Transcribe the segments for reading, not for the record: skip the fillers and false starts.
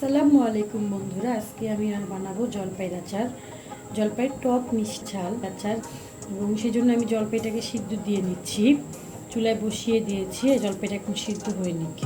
আসসালামু আলাইকুম বন্ধুরা, আজকে আমি বানাবো জলপাইয়ের আচার। জলপাইয়ের টক মিষ্টি ঝাল আচার, এবং সেই জন্য আমি জলপাইটাকে সিদ্ধ দিয়ে নিচ্ছি। চুলায় বসিয়ে দিয়েছি, জলপাইটা এখন সিদ্ধ হয়ে নিক।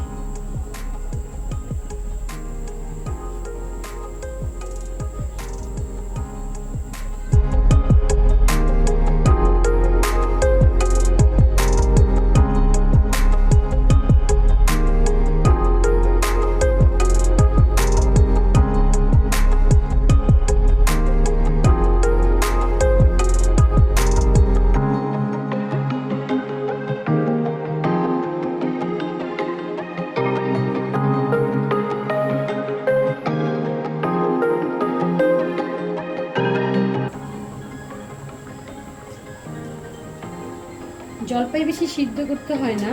জলপাই বেশি সিদ্ধ করতে হয় না,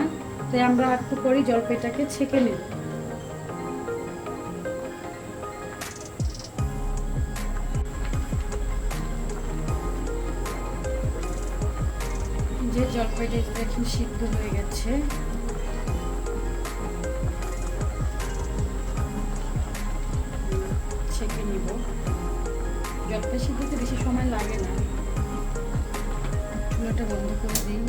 তাই আমরা একটু পরেই জলপাইটাকে ছেঁকে নেব। যে জলপাইটা দেখুন সিদ্ধ হয়ে গেছে। ছেঁকে নিব। জলপাই সিদ্ধতে বেশি সময় লাগে না। চুলাটা বন্ধ করে দিই।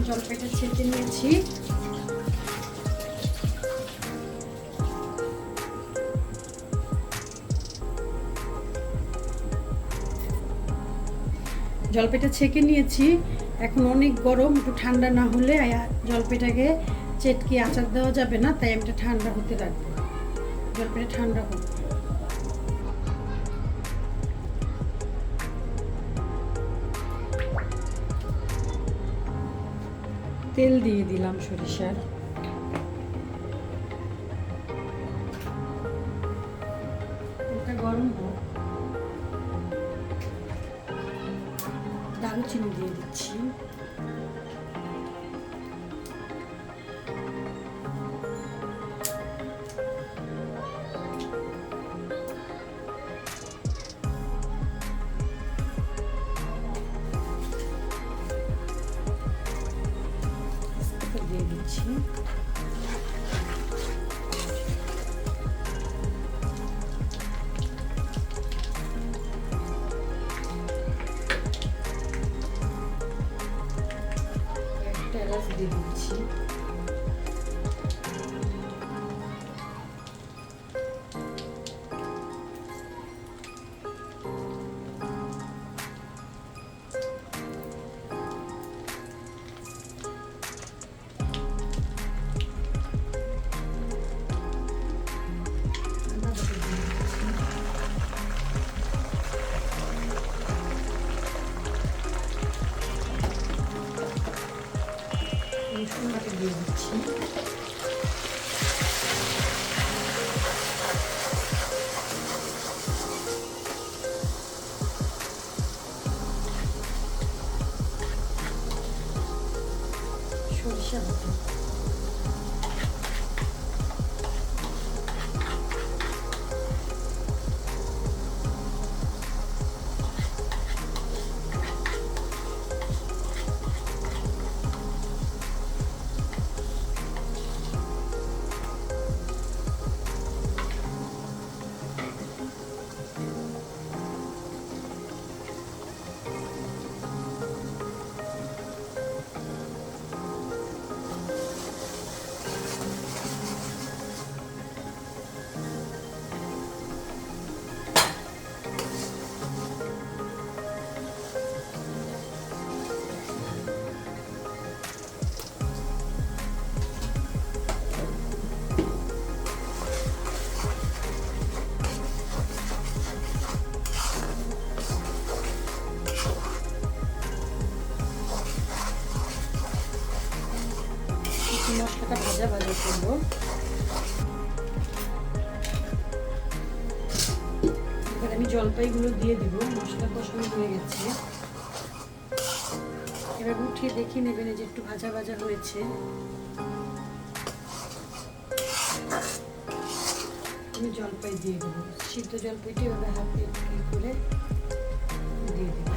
জলপাইটা ছেঁকে নিয়েছি। জলপাইটা ছেঁকে নিয়েছি। এখন অনেক গরম, একটু ঠান্ডা না হলে জলপাইটাকে চেটকে আচার দেওয়া যাবে না, তাই আমি ঠান্ডা হতে রাখবো। জলপাইটা ঠান্ডা হোক। তেল দিয়ে দিলাম সরিষার। তেলটা গরম হোক। দারুচিনি দিয়ে দিচ্ছি। দিয়ে দিচ্ছি। আমি জলপাইগুলো দিয়ে দিব। মশলা কষানো হয়ে গেছে, এবার উঠিয়ে দেখে নেবেন যে একটু ভাজা ভাজা হয়েছে। আমি জলপাই দিয়ে দেবো, সিদ্ধ জলপাইটি এভাবে হাতে করে দিয়ে দেবো।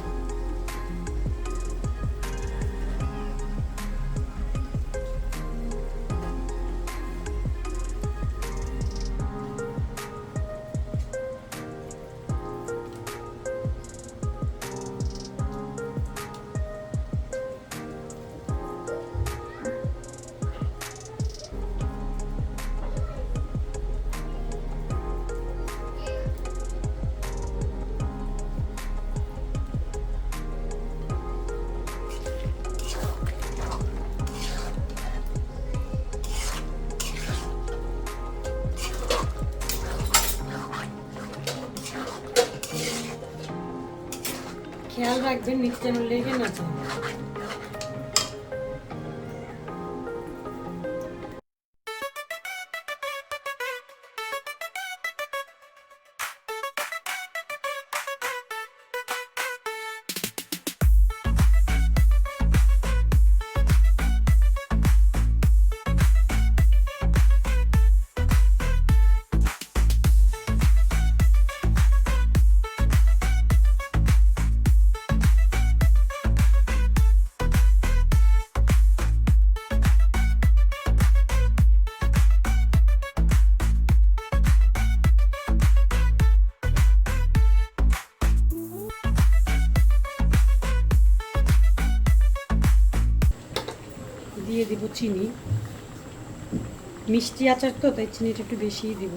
খেয়াল রাখবেন নিচে যেন লেগে না যায়। দিয়ে দিব চিনি, মিষ্টি আচার তো তাই চিনিটা একটু বেশিই দিব।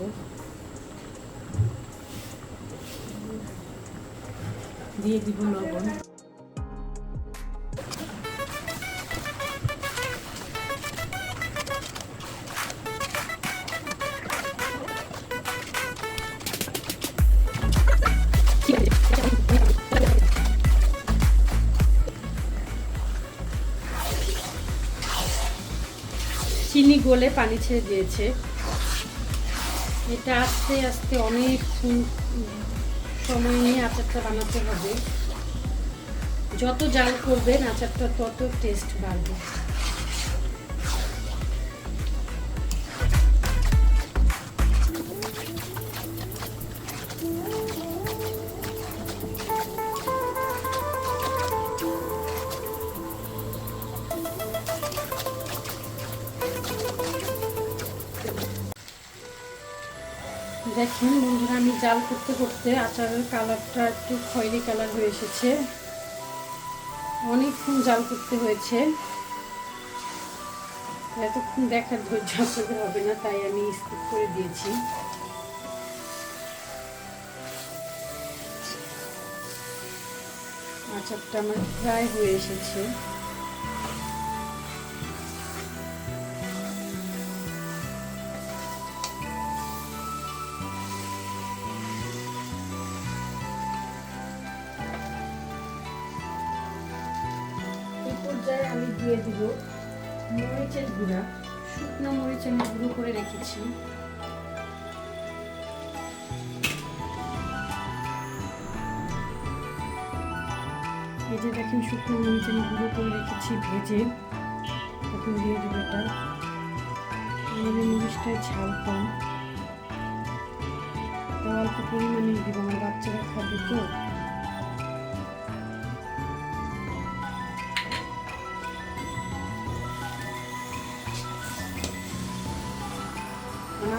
দিয়ে দিব লবণ, চিনি গলে পানি ছেড়ে দিয়েছে। এটা আস্তে আস্তে অনেক সময় নিয়ে আচারটা বানাতে হবে। যত জাল করবেন আচারটা তত টেস্ট বাড়বে। দেখেন বন্ধুরা, আমি জাল করতে করতে আচারের কালারটা একটু খয়েরি কালার হয়ে এসেছে। অনেকক্ষণ জাল করতে হয়েছে, এতক্ষণ দেখার ধৈর্য আপনাদের হবে না, তাই আমি স্কিপ করে দিয়েছি। আচারটা আমার প্রায় হয়ে এসেছে। আমি দিয়ে দিব মরিচের গুঁড়া, শুকনো মরিচ আমি গুঁড়ো করে রেখেছি। এই যে দেখেন শুকনো মরিচ আমি গুঁড়ো করে রেখেছি ভেজে, এখন দিয়ে দেবো এটা। আমাদের মরিচটায় ঝাল কম, তো অল্প পরিমাণে দিব, আমার বাচ্চারা খাবে তো।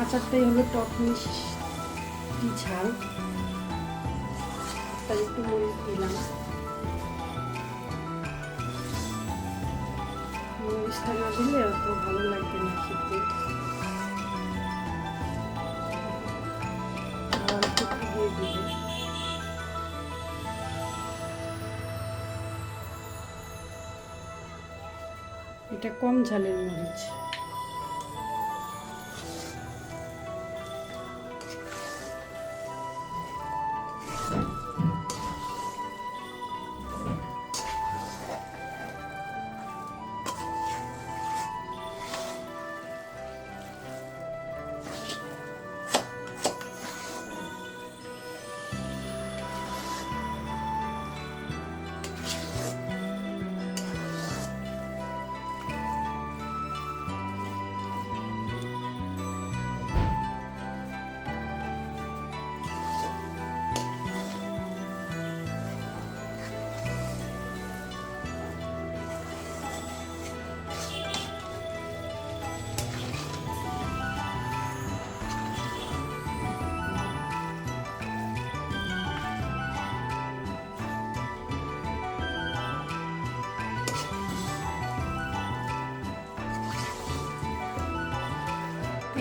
আচারটাই হলো টক মিষ্টি ঝাল, তাই একটু মরিচ দিলাম। মরিচটা না দিলে অত ভালো লাগবে না খেতে। অল্প একটু দিয়ে দিব। এটা কম ঝালের মরিচ।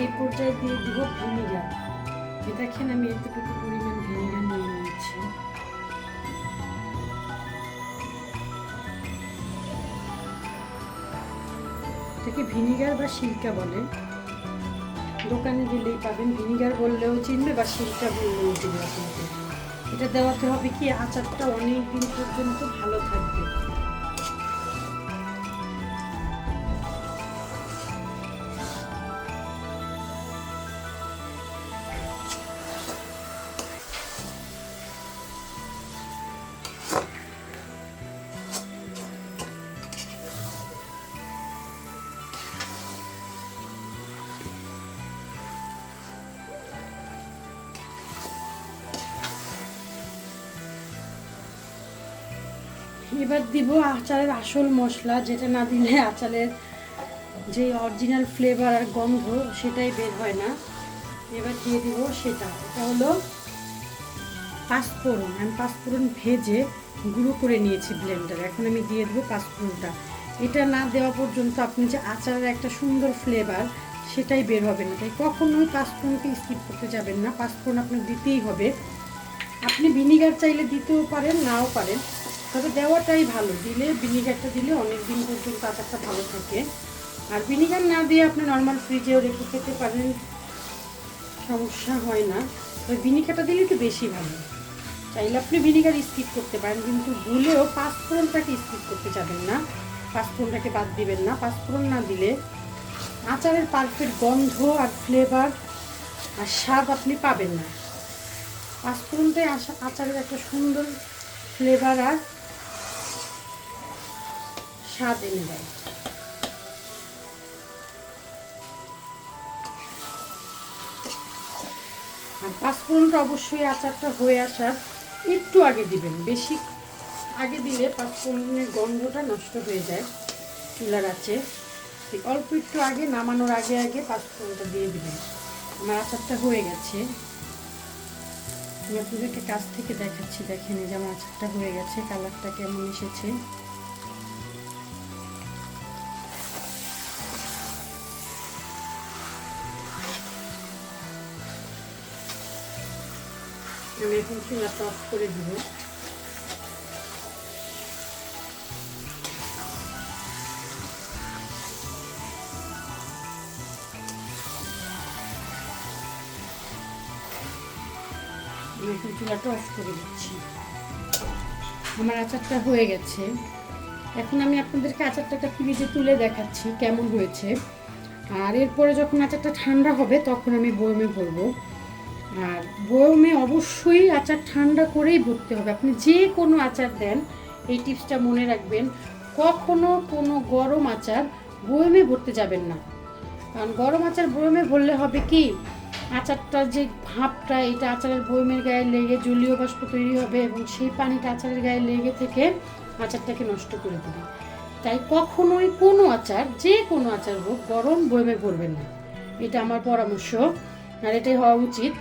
এই পর্যায়ে দিয়ে দিব ভিনিগার। দেখেন আমি এতটুকু পরিমাণ ভিনিগার নিয়ে নিয়েছি। এটাকে ভিনিগার বা সিরকা বলে, দোকানে গেলেই পাবেন। ভিনিগার বললেও চিনবে বা সিরকা বললেও চিনবে আপনাকে। এটা দেওয়াতে হবে কি আচারটা অনেক দিন পর্যন্ত ভালো থাকবে। এবার দিব আচারের আসল মশলা, যেটা না দিলে আচারের যে অরিজিনাল ফ্লেভার আর গন্ধ সেটাই বের হয় না। এবার দিয়ে দিব সেটা, এটা হলো পাঁচফোড়ন। আমি পাঁচফোড়ন ভেজে গুঁড়ো করে নিয়েছি ব্লেন্ডারে। এখন আমি দিয়ে দেবো পাঁচফোড়নটা। এটা না দেওয়া পর্যন্ত আপনি যে আচারের একটা সুন্দর ফ্লেভার সেটাই বের হবে না। তাই কখনোই পাঁচফোড়নকে স্কিপ করতে যাবেন না, পাঁচফোড়ন আপনার দিতেই হবে। আপনি ভিনিগার চাইলে দিতেও পারেন, নাও পারেন, তবে দেওয়াটাই ভালো। দিলে ভিনিগারটা দিলে অনেক দিন পর্যন্ত আচারটা ভালো থাকে। আর ভিনিগার না দিয়ে আপনি নর্মাল ফ্রিজেও রেখে খেতে পারেন, সমস্যা হয় না। তবে ভিনিগারটা দিলে একটু বেশি ভালো। চাইলে আপনি ভিনিগার স্কিপ করতে পারেন, কিন্তু ভুলেও পাঁচফোড়নটাকে স্কিপ করতে যাবেন না, পাঁচফোড়নটাকে বাদ দিবেন না। পাঁচফোড়ন না দিলে আচারের পারফেক্ট গন্ধ আর ফ্লেভার আর স্বাদ আপনি পাবেন না। পাঁচফোড়নটাই আচারের একটা সুন্দর ফ্লেভার আর স্বাদ এনে দেয়। আর পাঁচফোড়নটা অবশ্যই আচারটা হয়ে আসার একটু আগে দিবেন। বেশি আগে দিলে পাঁচফোড়নের গন্ধটা নষ্ট হয়ে যায় চুলার আঁচে। ঠিক অল্প একটু আগে, নামানোর আগে আগে পাঁচফোড়নটা দিয়ে দিবেন। আমার আচারটা হয়ে গেছে, আমি আপনাদেরকে কাছ থেকে দেখাচ্ছি। দেখেন এই যে আমার আচারটা হয়ে গেছে, কালারটা কেমন এসেছে। আমি এখন চুলাটা অফ করে দিব। আমি এখন চুলাটা অফ করে দিচ্ছি। আমার আচারটা হয়ে গেছে। এখন আমি আপনাদেরকে আচারটা ফ্রিজে তুলে দেখাচ্ছি কেমন হয়েছে। আর এরপরে যখন আচারটা ঠান্ডা হবে তখন আমি বয়মে ভরবো। আর বয়মে অবশ্যই আচার ঠান্ডা করেই ভরতে হবে। আপনি যে কোনো আচার দেন, এই টিপসটা মনে রাখবেন, কখনো কোনো গরম আচার বয়মে ভরতে যাবেন না। কারণ গরম আচার বয়মে ভরলে হবে কি, আচারটার যে ভাপটা এটা আচারের বয়মের গায়ে লেগে জলীয় বাষ্প তৈরি হবে এবং সেই পানিটা আচারের গায়ে লেগে থেকে আচারটাকে নষ্ট করে দেবে। তাই কখনোই কোনো আচার, যে কোনো আচার হোক, গরম বয়মে ভরবেন না, এটা আমার পরামর্শ। আর এটাই হওয়া উচিত।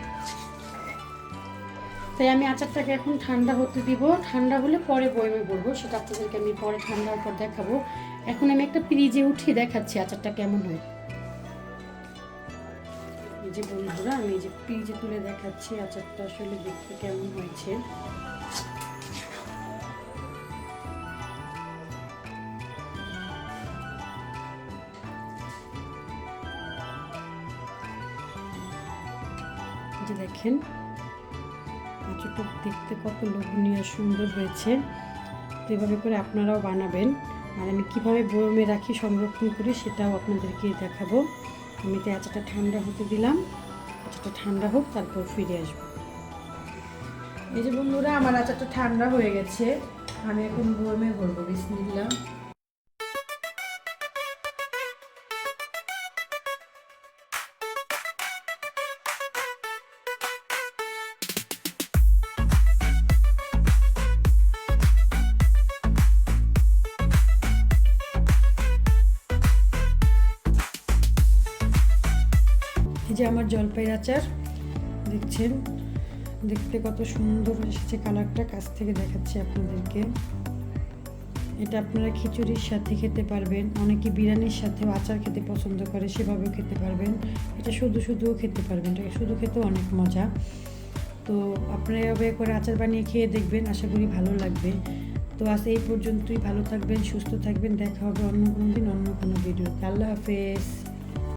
তাই আমি আচারটাকে এখন ঠান্ডা হতে দিব। ঠান্ডা হলে পরে বয়মে ভরবো, সেটা আপনাদেরকে আমি পরে ঠান্ডার পর দেখাবো। এখন আমি একটা ফ্রিজে উঠিয়ে দেখাচ্ছি আচারটা কেমন হয়। এই যে বন্ধুরা, আমি এই যে ফ্রিজে তুলে দেখাচ্ছি আচারটা আসলে দেখতে কেমন হয়েছে। যে দেখেন আচারটা দেখতে কত লোভনীয় সুন্দর হয়েছে। তো এভাবে করে আপনারাও বানাবেন। আর আমি কিভাবে বয়মে রাখি, সংরক্ষণ করি, সেটাও আপনাদেরকে দেখাবো। আমি তো আচারটা ঠান্ডা হতে দিলাম, আচারটা ঠান্ডা হোক, তারপর ফিরে আসবো। এই যে বন্ধুরা, আমার আচারটা ঠান্ডা হয়ে গেছে। আমি এখন বয়মে ভরবো। বিসমিল্লাহ। এই যে আমার জলপাইয়ের আচার দেখছেন, দেখতে কত সুন্দর এসেছে কালারটা। কাছ থেকে দেখাচ্ছি আপনাদেরকে। এটা আপনারা খিচুড়ির সাথে খেতে পারবেন, অনেকে বিরিয়ানির সাথেও আচার খেতে পছন্দ করে, সেভাবেও খেতে পারবেন। এটা শুধুও খেতে পারবেন, এটা শুধু খেতেও অনেক মজা। তো আপনারা এভাবে করে আচার বানিয়ে খেয়ে দেখবেন, আশা করি ভালো লাগবে। তো আজ এই পর্যন্তই, ভালো থাকবেন, সুস্থ থাকবেন, দেখা হবে অন্য কোনো দিন অন্য কোনো ভিডিওতে। আল্লাহ হাফেজ।